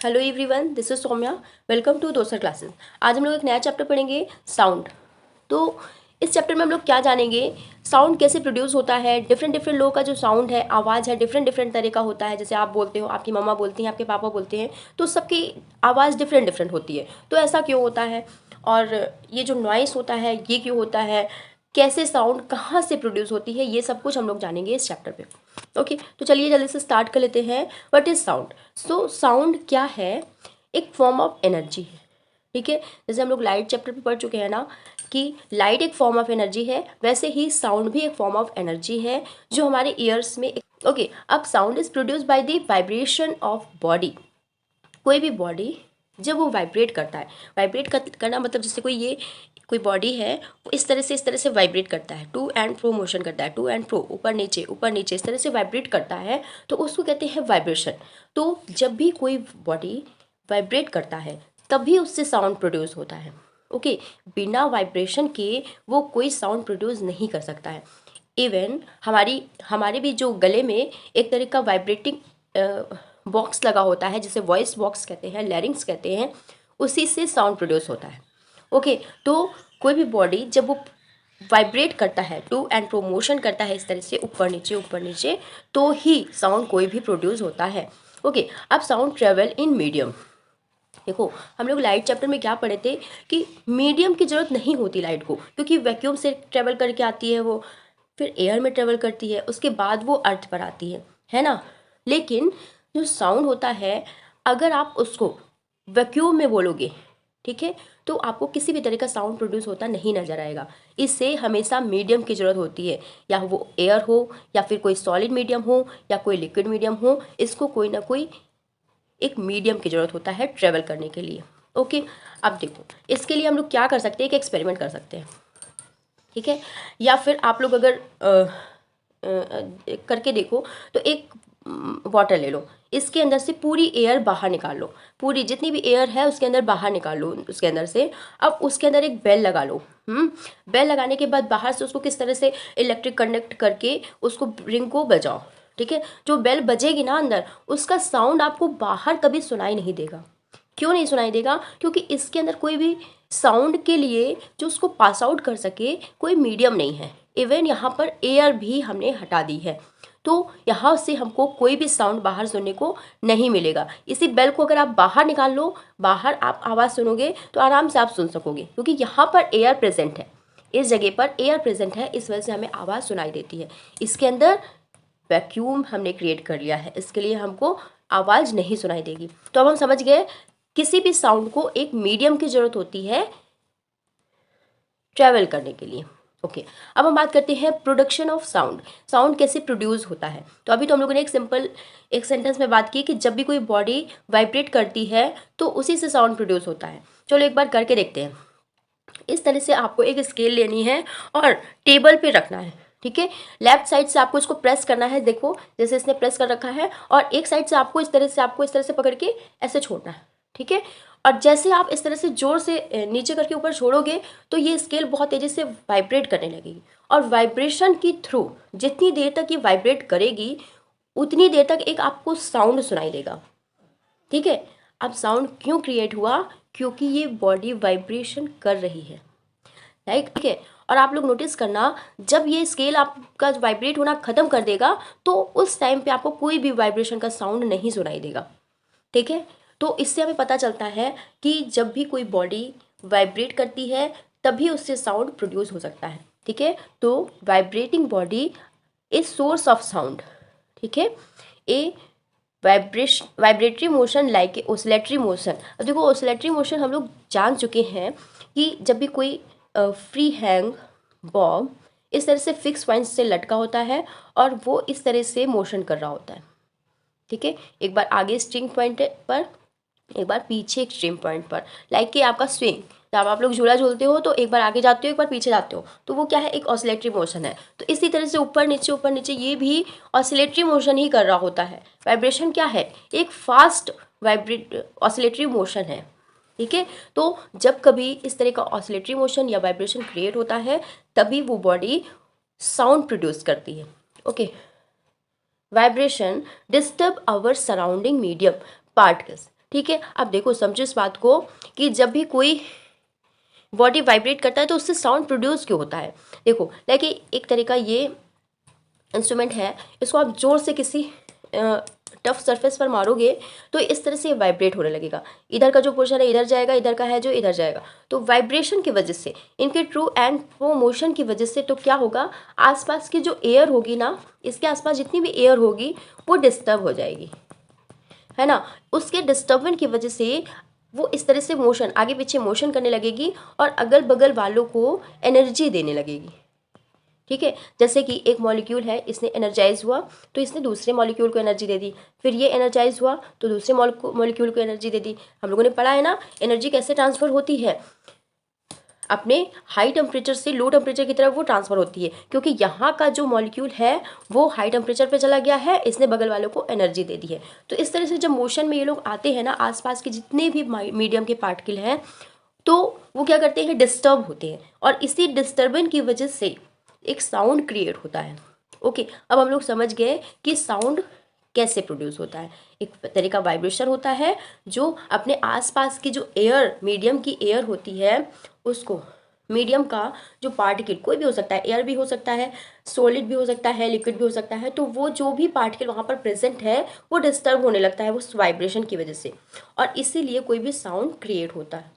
Hello everyone, this is Saumya. Welcome to Dosar classes. आज हम लोग एक नया चैप्टर पढ़ेंगे, साउंड। तो इस चैप्टर में हम लोग क्या जानेंगे, साउंड कैसे प्रोड्यूस होता है। डिफरेंट डिफरेंट लोगों का जो साउंड है, आवाज़ है, डिफरेंट डिफरेंट तरह का होता है। जैसे आप बोलते हो, आपकी मम्मा बोलती हैं, आपके पापा बोलते हैं, तो सबकी आवाज़ डिफरेंट डिफरेंट होती है। तो ऐसा क्यों होता है, और ये जो नॉइस होता है ये क्यों होता है, कैसे साउंड कहाँ से प्रोड्यूस होती है, ये सब कुछ हम लोग जानेंगे इस चैप्टर पे। ओके, तो चलिए जल्दी से स्टार्ट कर लेते हैं। What is sound? So sound क्या है? एक फॉर्म ऑफ एनर्जी है। ठीक है, जैसे हम लोग लाइट चैप्टर पे पढ़ चुके हैं ना कि लाइट एक फॉर्म ऑफ एनर्जी है, वैसे ही साउंड भी एक फॉर्म ऑफ एनर्जी है जो हमारे ईयर्स में ओके। अब sound is produce by the vibration of body. कोई भी बॉडी जब वो वाइब्रेट करता है, वाइब्रेट करना मतलब जैसे कोई बॉडी है, वो इस तरह से वाइब्रेट करता है, टू एंड फ्रो मोशन करता है, टू एंड फ्रो, ऊपर नीचे इस तरह से वाइब्रेट करता है, तो उसको कहते हैं वाइब्रेशन। तो जब भी कोई बॉडी वाइब्रेट करता है तभी उससे साउंड प्रोड्यूस होता है। ओके, बिना वाइब्रेशन के वो कोई साउंड प्रोड्यूस नहीं कर सकता है। इवन हमारे भी जो गले में एक तरह का वाइब्रेटिंग बॉक्स लगा होता है, जिसे वॉइस बॉक्स कहते हैं, लैरिंग्स कहते हैं, उसी से साउंड प्रोड्यूस होता है। ओके, तो कोई भी बॉडी जब वो वाइब्रेट करता है, टू एंड फ्रो मोशन करता है, इस तरह से ऊपर नीचे, तो ही साउंड कोई भी प्रोड्यूस होता है। ओके, अब साउंड ट्रेवल इन मीडियम। देखो, हम लोग लाइट चैप्टर में क्या पढ़े थे कि मीडियम की ज़रूरत नहीं होती लाइट को, क्योंकि वैक्यूम से ट्रेवल करके आती है वो, फिर एयर में ट्रेवल करती है, उसके बाद वो अर्थ पर आती है ना। लेकिन जो साउंड होता है, अगर आप उसको वैक्यूम में बोलोगे, ठीक है, तो आपको किसी भी तरह का साउंड प्रोड्यूस होता नहीं नजर आएगा। इससे हमेशा मीडियम की ज़रूरत होती है, या वो एयर हो, या फिर कोई सॉलिड मीडियम हो, या कोई लिक्विड मीडियम हो, इसको कोई ना कोई एक मीडियम की ज़रूरत होता है ट्रेवल करने के लिए। ओके, अब देखो, इसके लिए हम लोग क्या कर सकते हैं, एक एक्सपेरिमेंट कर सकते हैं। ठीक है, या फिर आप लोग अगर करके देखो, तो एक वाटर ले लो, इसके अंदर से पूरी एयर बाहर निकाल लो, पूरी जितनी भी एयर है उसके अंदर बाहर निकाल लो उसके अंदर से। अब उसके अंदर एक बेल लगा लो। बेल लगाने के बाद बाहर से उसको किस तरह से इलेक्ट्रिक कनेक्ट करके उसको रिंग को बजाओ। ठीक है, जो बेल बजेगी ना अंदर, उसका साउंड आपको बाहर कभी सुनाई नहीं देगा। क्यों नहीं सुनाई देगा? क्योंकि इसके अंदर कोई भी साउंड के लिए जो उसको पास आउट कर सके कोई मीडियम नहीं है। इवन यहाँ पर एयर भी हमने हटा दी है, तो यहाँ से हमको कोई भी साउंड बाहर सुनने को नहीं मिलेगा। इसी बेल को अगर आप बाहर निकाल लो, बाहर आप आवाज़ सुनोगे तो आराम से आप सुन सकोगे, क्योंकि यहाँ पर एयर प्रेजेंट है, इस जगह पर एयर प्रेजेंट है, इस वजह से हमें आवाज़ सुनाई देती है। इसके अंदर वैक्यूम हमने क्रिएट कर लिया है, इसके लिए हमको आवाज़ नहीं सुनाई देगी। तो अब हम समझ गए, किसी भी साउंड को एक मीडियम की ज़रूरत होती है ट्रैवल करने के लिए। ओके, अब हम बात करते हैं प्रोडक्शन ऑफ साउंड। साउंड कैसे प्रोड्यूस होता है? तो अभी तो हम लोगों ने एक सेंटेंस में बात की कि जब भी कोई बॉडी वाइब्रेट करती है तो उसी से साउंड प्रोड्यूस होता है। चलो एक बार करके देखते हैं। इस तरह से आपको एक स्केल लेनी है और टेबल पे रखना है। ठीक है, लेफ्ट साइड से आपको इसको प्रेस करना है, देखो जैसे इसने प्रेस कर रखा है, और एक साइड से आपको इस तरह से पकड़ के ऐसे छोड़ना है। ठीक है, और जैसे आप इस तरह से जोर से नीचे करके ऊपर छोड़ोगे तो ये स्केल बहुत तेज़ी से वाइब्रेट करने लगेगी, और वाइब्रेशन की थ्रू जितनी देर तक ये वाइब्रेट करेगी उतनी देर तक एक आपको साउंड सुनाई देगा। ठीक है, अब साउंड क्यों क्रिएट हुआ? क्योंकि ये बॉडी वाइब्रेशन कर रही है। राइट, ठीक है, और आप लोग नोटिस करना, जब ये स्केल आपका वाइब्रेट होना ख़त्म कर देगा तो उस टाइम पे आपको कोई भी वाइब्रेशन का साउंड नहीं सुनाई देगा। ठीक है, तो इससे हमें पता चलता है कि जब भी कोई बॉडी वाइब्रेट करती है तभी उससे साउंड प्रोड्यूस हो सकता है। ठीक है, तो vibrating body is source of sound. ठीक है, a vibratory motion like a oscillatory motion. अब देखो, ओसिलेटरी मोशन हम लोग जान चुके हैं कि जब भी कोई फ्री हैंग बॉब इस तरह से फिक्स पॉइंट से लटका होता है और वो इस तरह से मोशन कर रहा होता है। ठीक है, एक बार आगे स्ट्रिंग पॉइंट पर, एक बार पीछे एक स्ट्रिंग पॉइंट पर, लाइक कि आपका स्विंग, जब आप लोग झूला झूलते हो तो एक बार आगे जाते हो एक बार पीछे जाते हो, तो वो क्या है, एक ऑसिलेटरी मोशन है। तो इसी तरह से ऊपर नीचे ये भी ऑसिलेटरी मोशन ही कर रहा होता है। वाइब्रेशन क्या है? एक फास्ट वाइब्रेट ऑसिलेटरी मोशन है। ठीक है, तो जब कभी इस तरह का ऑसिलेटरी मोशन या वाइब्रेशन क्रिएट होता है तभी वो बॉडी साउंड प्रोड्यूस करती है। Okay, vibration disturb our surrounding medium particles. ठीक है, अब देखो समझो इस बात को कि जब भी कोई बॉडी वाइब्रेट करता है तो उससे साउंड प्रोड्यूस क्यों होता है। देखो लाइक एक तरीका ये इंस्ट्रूमेंट है, इसको आप जोर से किसी टफ सरफेस पर मारोगे तो इस तरह से वाइब्रेट होने लगेगा, इधर का जो पोर्शन है इधर जाएगा, इधर का है जो इधर जाएगा। तो वाइब्रेशन की वजह से, इनके ट्रू एंड वो मोशन की वजह से तो क्या होगा, आसपास की जो एयर होगी ना, इसके आसपास जितनी भी एयर होगी वो डिस्टर्ब हो जाएगी, है ना। उसके डिस्टर्बेंस की वजह से वो इस तरह से मोशन आगे पीछे मोशन करने लगेगी और अगल बगल वालों को एनर्जी देने लगेगी। ठीक है, जैसे कि एक मॉलिक्यूल है, इसने एनर्जाइज हुआ तो इसने दूसरे मॉलिक्यूल को एनर्जी दे दी, फिर ये एनर्जाइज हुआ तो दूसरे मॉलिक्यूल को एनर्जी दे दी। हम लोगों ने पढ़ा है ना एनर्जी कैसे ट्रांसफर होती है, अपने हाई टेम्परेचर से लो टेम्परेचर की तरफ वो ट्रांसफर होती है, क्योंकि यहाँ का जो मॉलिक्यूल है वो हाई टेम्परेचर पे चला गया है, इसने बगल वालों को एनर्जी दे दी है। तो इस तरह से जब मोशन में ये लोग आते हैं ना, आसपास के जितने भी मीडियम के पार्टिकल हैं तो वो क्या करते हैं, डिस्टर्ब होते हैं, और इसी डिस्टर्बेंस की वजह से एक साउंड क्रिएट होता है। ओके, अब हम लोग समझ गए कि साउंड कैसे प्रोड्यूस होता है। एक तरीका वाइब्रेशन होता है जो अपने आसपास की जो एयर, मीडियम की एयर होती है उसको, मीडियम का जो पार्टिकल कोई भी हो सकता है, एयर भी हो सकता है, सॉलिड भी हो सकता है, लिक्विड भी हो सकता है, तो वो जो भी पार्टिकल वहाँ पर प्रेजेंट है वो डिस्टर्ब होने लगता है उस वाइब्रेशन की वजह से, और इसीलिए कोई भी साउंड क्रिएट होता है।